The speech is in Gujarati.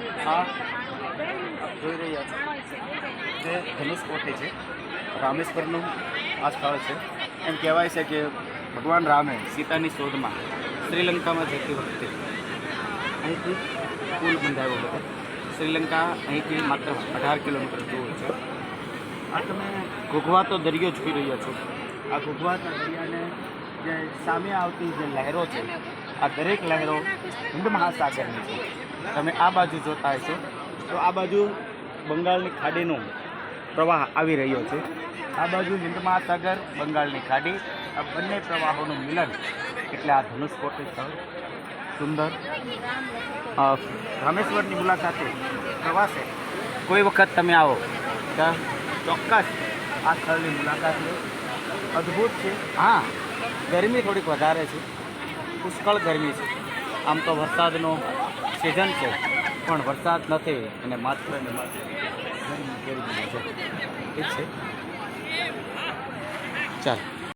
આ આપ જોઈ રહ્યા છો જે ધનુષકોટી છે, રામેશ્વરનું આ સ્થળ છે. એમ કહેવાય છે કે ભગવાન રામે સીતાની શોધમાં શ્રીલંકામાં જતી વખતે અહીંથી પુલ બંધાયો હતો. શ્રીલંકા અહીંથી માત્ર 18 કિલોમીટર દૂર છે. આ તમે ઘૂઘવાતો દરિયો જોઈ રહ્યા છો. આ ઘૂઘવાતા દરિયાને જે સામે આવતી જે લહેરો છે, આ દરેક લહેરો હિન્દ મહાસાગરની છે. તમે આ બાજુ જોતા હશો તો આ બાજુ બંગાળની ખાડીનો પ્રવાહ આવી રહ્યો છે. આ બાજુ હિન્દ મહાસાગર, બંગાળની ખાડી, આ બંને પ્રવાહોનું મિલન એટલે આ ધનુષકોટી સ્થળ સુંદર. રામેશ્વરની મુલાકાતે પ્રવાસે કોઈ વખત તમે આવો તો ચોક્કસ આ સ્થળની મુલાકાત લો. અદ્ભુત છે. હા, ગરમી થોડીક વધારે છે, પુષ્કળ ગરમી છે. આમ તો વરસાદનો સિઝન છે પણ વરસાદ નથી અને માત્ર ને માત્ર ગરમી છે. ઠીક છે, ચાલ.